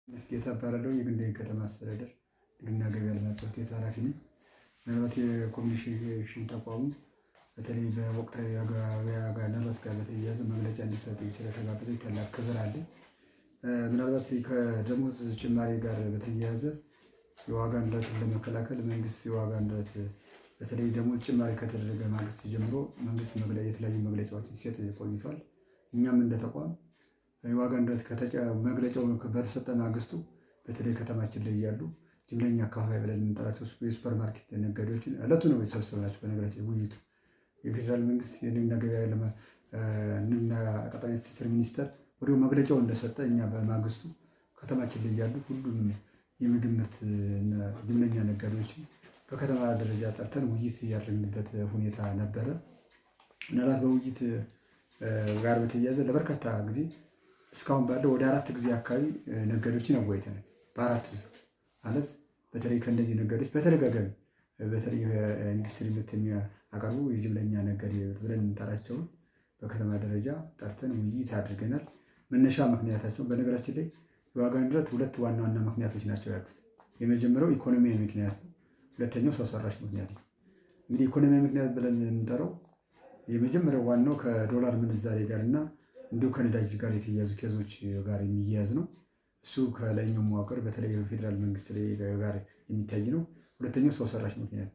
ጌታ እባላለሁ። የግንደይ ከተማ አስተዳደር ንግድና ገበያ ልማት ጽሕፈት ቤት ኃላፊ ነኝ። ምናልባት የኮሚኒኬሽን ተቋሙ በተለይ በወቅታዊ የገበያ ንረት ጋር በተያያዘ መግለጫ እንዲሰጥ ስለተጋበዘ ታላቅ ክብር አለኝ። ምናልባት ከደሞዝ ጭማሪ ጋር በተያያዘ የዋጋ ንረትን ለመከላከል መንግስት የዋጋ ንረት በተለይ ደሞዝ ጭማሪ ከተደረገ ማግስት ጀምሮ መንግስት የተለያዩ መግለጫዎችን ሲሰጥ ቆይቷል። እኛም እንደ ተቋም የዋጋ ንረት መግለጫው በተሰጠ ማግስቱ በተለይ ከተማችን ላይ ያሉ ጅምለኛ አካባቢ ብለን የምንጠራቸው የሱፐር ማርኬት ነጋዴዎችን እለቱ ነው የሰበሰብናቸው። በነገራችን ውይይቱ የፌዴራል መንግስት የንግድና ገበያ ንግድና ቀጣናዊ ትስስር ሚኒስቴር ወዲያው መግለጫው እንደሰጠ እኛ በማግስቱ ከተማችን ላይ ያሉ ሁሉንም የምግብ ምርት ጅምለኛ ነጋዴዎችን በከተማ ደረጃ ጠርተን ውይይት ያደረግንበት ሁኔታ ነበረ። ምናልባት በውይይት ጋር በተያያዘ ለበርካታ ጊዜ እስካሁን ባለው ወደ 4 ጊዜ አካባቢ ነጋዴዎችን አወያይተናል። በአራት ማለት በተለይ ከእነዚህ ነጋዴዎች በተደጋጋሚ በተለይ ኢንዱስትሪ ምርት የሚያቀርቡ የጅምለኛ ነጋዴ ብለን የምንጠራቸውን በከተማ ደረጃ ጠርተን ውይይት አድርገናል። መነሻ ምክንያታቸውን በነገራችን ላይ የዋጋ ንረት ሁለት ዋና ዋና ምክንያቶች ናቸው ያሉት። የመጀመሪያው ኢኮኖሚያዊ ምክንያት ነው። ሁለተኛው ሰው ሰራሽ ምክንያት ነው። እንግዲህ ኢኮኖሚያዊ ምክንያት ብለን የምንጠራው የመጀመሪያው ዋናው ከዶላር ምንዛሬ ጋር እና እንዲሁ ከነዳጅ ጋር የተያያዙ ኬዞች ጋር የሚያያዝ ነው። እሱ ከላይኛው መዋቅር በተለይ በፌዴራል መንግስት ላይ ጋር የሚታይ ነው። ሁለተኛው ሰው ሰራሽ ምክንያት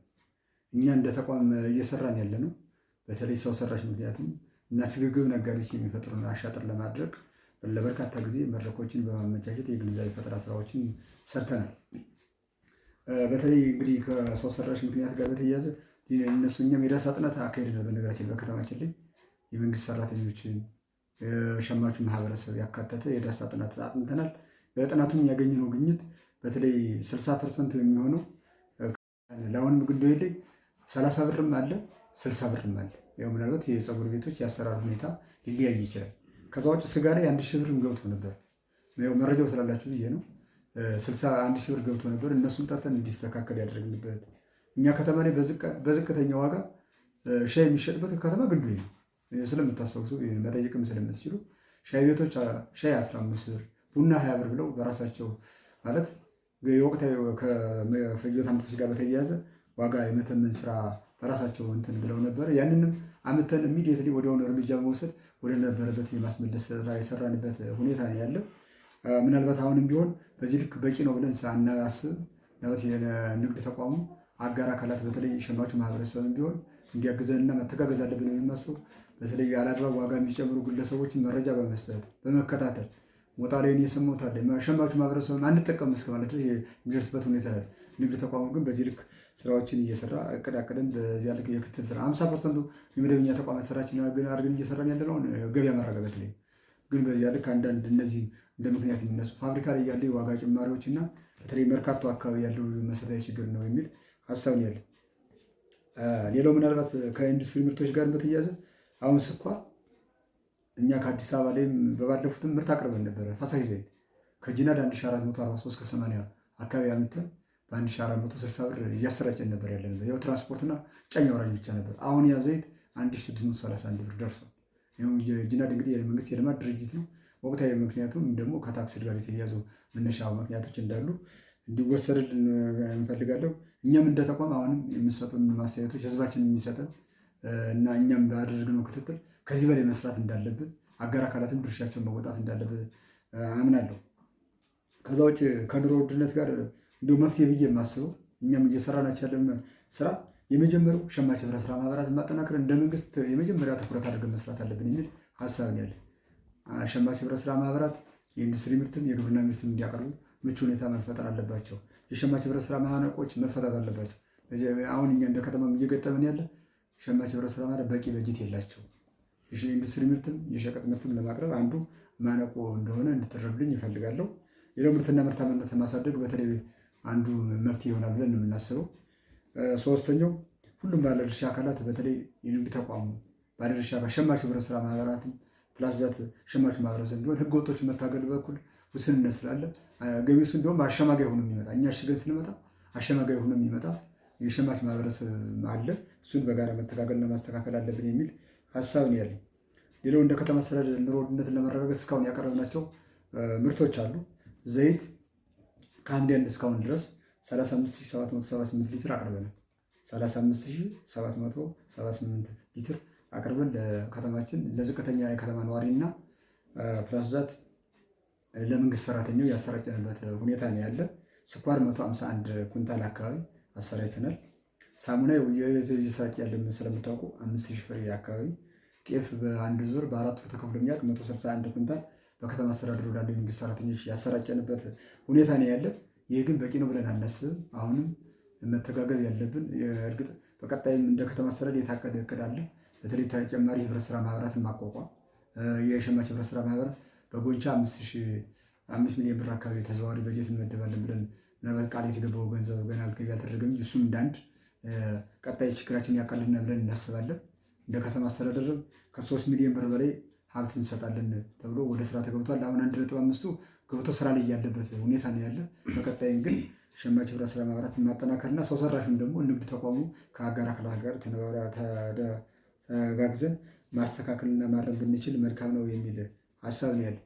እኛ እንደ ተቋም እየሰራን ያለ ነው። በተለይ ሰው ሰራሽ ምክንያትም እና ስግብግብ ነጋዴዎች የሚፈጥሩን አሻጥር ለማድረግ ለበርካታ ጊዜ መድረኮችን በማመቻቸት የግንዛቤ ፈጠራ ስራዎችን ሰርተናል። በተለይ እንግዲህ ከሰው ሰራሽ ምክንያት ጋር በተያያዘ እኛም የዳሰሳ ጥናት አካሄድን። በነገራችን በከተማችን ላይ የመንግስት ሰራተኞችን ሸማቹ ማህበረሰብ ያካተተ የዳሰሳ ጥናት አጥንተናል። በጥናቱም ያገኘነው ግኝት በተለይ 60% የሚሆነው ለአሁንም ጉዳይ ላይ 30 ብርም አለ 60 ብርም አለ። ያው ምናልባት የፀጉር ቤቶች የአሰራር ሁኔታ ሊለያይ ይችላል። ከዛ ውጭ ስጋ ላይ 1000 ብርም ገብቶ ነበር። ያው መረጃው ስላላችሁ ብዬ ነው። 1000 ብር ገብቶ ነበር። እነሱን ጠርተን እንዲስተካከል ያደረግንበት እኛ ከተማ ላይ በዝቅተኛ ዋጋ ሻይ የሚሸጥበት ከተማ ግንደይ ነው። ስለምታስታውሱ መጠየቅም ስለምትችሉ ሻይ ቤቶች ሻይ 15 ብር ቡና 20 ብር ብለው በራሳቸው ማለት የወቅታዊ ከፍጆታ ምርቶች ጋር በተያያዘ ዋጋ የመተመን ስራ በራሳቸው እንትን ብለው ነበር። ያንንም አምተን ኢሚዲየትሊ ወዲያውኑ እርምጃ በመውሰድ ወደ ነበረበት የማስመለስ ስራ የሰራንበት ሁኔታ ያለው። ምናልባት አሁንም ቢሆን በዚህ ልክ በቂ ነው ብለን ሳናስብ ምናልባት የንግድ ተቋሙ አጋር አካላት በተለይ ሸማቹ ማህበረሰብ ቢሆን እንዲያግዘንና መተጋገዝ አለብን የምናስበው በተለይ ያላግባብ ዋጋ የሚጨምሩ ግለሰቦችን መረጃ በመስጠት በመከታተል ሞጣ ላይ የሰማሁት አለ ሸማቹ ማህበረሰብ አንጠቀም እስከ ማለት የሚደርስበት ሁኔታ አለ። ንግድ ተቋሙ ግን በዚህ ልክ ስራዎችን እየሰራ እቅዳቅደን በዚያ ልክ የክትትል ስራ 50% የመደበኛ ተቋማት ስራችን አድርገን እየሰራን ያለ ነው። ገበያ ማረጋጋት ላይ ግን በዚያ ልክ አንዳንድ እነዚህ እንደ ምክንያት የሚነሱ ፋብሪካ ላይ ያለ የዋጋ ጭማሪዎች እና በተለይ መርካቶ አካባቢ ያለው መሰረታዊ ችግር ነው የሚል ሀሳብ ነው ያለ። ሌላው ምናልባት ከኢንዱስትሪ ምርቶች ጋር በተያያዘ አሁን ስኳር እኛ ከአዲስ አበባ ላይም በባለፉትም ምርት አቅርበን ነበረ። ፈሳሽ ዘይት ከጂናድ 1443 ከ80 አካባቢ አምጥተን በ1460 ብር እያሰራጨን ነበር ያለንበት። ያው ትራንስፖርትና ጫኝ አውራጅ ብቻ ነበር። አሁን ያ ዘይት 1631 ብር ደርሷል። ጂናድ እንግዲህ የመንግስት የልማት ድርጅት ነው። ወቅታዊ ምክንያቱም ደግሞ ከታክስ ጋር የተያያዙ መነሻ ምክንያቶች እንዳሉ እንዲወሰድልን እንፈልጋለሁ። እኛም እንደ ተቋም አሁንም የምንሰጡን ማስተያየቶች ህዝባችን የሚሰጠን እና እኛም ባደረግነው ክትትል ከዚህ በላይ መስራት እንዳለብን አጋር አካላትም ድርሻቸውን መወጣት እንዳለበት አምናለሁ። ከዛ ውጭ ከኑሮ ውድነት ጋር እንዲሁ መፍትሄ ብዬ የማስበው እኛም እየሰራናቸው ያለን ስራ የመጀመሪያው ሸማች ህብረት ስራ ማህበራትን ማጠናከር እንደ መንግስት የመጀመሪያ ትኩረት አድርገን መስራት አለብን የሚል ሀሳብ ነው ያለን። ሸማች ህብረት ስራ ማህበራት የኢንዱስትሪ ምርትም የግብርና ምርትም እንዲያቀርቡ ምቹ ሁኔታ መፈጠር አለባቸው። የሸማች ህብረት ስራ ማነቆች መፈታት አለባቸው። አሁን እኛ እንደ ከተማም እየገጠመን ያለ ሸማች ህብረት ስራ ማለት በቂ በጀት የላቸው። የኢንዱስትሪ ምርትም የሸቀጥ ምርትም ለማቅረብ አንዱ ማነቆ እንደሆነ እንድትረዱልኝ ይፈልጋለሁ። ሌላው ምርትና ምርታማነትን ማሳደግ በተለይ አንዱ መፍትሄ ይሆናል ብለን የምናስበው። ሶስተኛው ሁሉም ባለድርሻ አካላት በተለይ የንግድ ተቋሙ ባለድርሻ ሸማች ህብረት ስራ ማህበራትም ፕላስ ዛት ሸማቹ ማህበረሰብ ቢሆን ህገወጦች መታገል በኩል ውስንነት ስላለ ገቢው እንዲሁም አሸማጋይ ሆኖ የሚመጣ እኛ አሽገን ስንመጣ አሸማጋይ ሆኖ የሚመጣ የሸማች ማህበረሰብ አለ። እሱን በጋራ መተጋገልና ማስተካከል አለብን የሚል ሀሳብ ነው ያለኝ። ሌላው እንደ ከተማ አስተዳደር ኑሮ ውድነትን ለመረጋጋት እስካሁን ያቀረብናቸው ምርቶች አሉ። ዘይት ከሐምሌ 1 እስካሁን ድረስ 35778 ሊትር አቅርበናል። 35778 ሊትር አቅርበን ለከተማችን ለዝቅተኛ የከተማ ነዋሪና ፕላስ ዛት ለመንግስት ሰራተኛው ያሰራጨንበት ሁኔታ ነው ያለ። ስኳር 151 ኩንታል አካባቢ አሰራጭተናል። ሳሙና እየሰራጨ ያለ ስለምታውቁ 5000 ፍሬ አካባቢ። ጤፍ በአንድ ዙር በአራቱ ተከፍሎ የሚያውቅ 161 ኩንታል በከተማ አስተዳደሩ ላሉ የመንግስት ሰራተኞች ያሰራጨንበት ሁኔታ ነው ያለ። ይህ ግን በቂ ነው ብለን አናስብም። አሁንም መተጋገዝ ያለብን እርግጥ በቀጣይም እንደ ከተማ አስተዳደር የታቀደ እቅድ አለ። በተለይ ተጨማሪ የህብረት ስራ ማህበራትን ማቋቋም የሸማች ህብረት ስራ ማህበር በጎንቻ 5 ሚሊዮን ብር አካባቢ ተዘዋዋሪ በጀት እንመደባለን ብለን ምናልባት ቃል የተገባው ገንዘብ ገና አልገቢ አልተደረገም እንጂ እሱም እንዳንድ ቀጣይ ችግራችን ያቃልልና ብለን እናስባለን። እንደ ከተማ አስተዳደርም ከ3 ሚሊዮን ብር በላይ ሀብት እንሰጣለን ተብሎ ወደ ስራ ተገብቷል። አሁን 1.5 ገብቶ ስራ ላይ ያለበት ሁኔታ ነው ያለ። በቀጣይም ግን ሸማች ህብረት ስራ ማህበራትን ማጠናከርና ሰው ሰራሽም ደግሞ ንግድ ተቋሙ ከአጋር አካላት ጋር ተጋግዘን ማስተካከልና ማረም ብንችል መልካም ነው የሚል ሀሳብ ነው ያለ።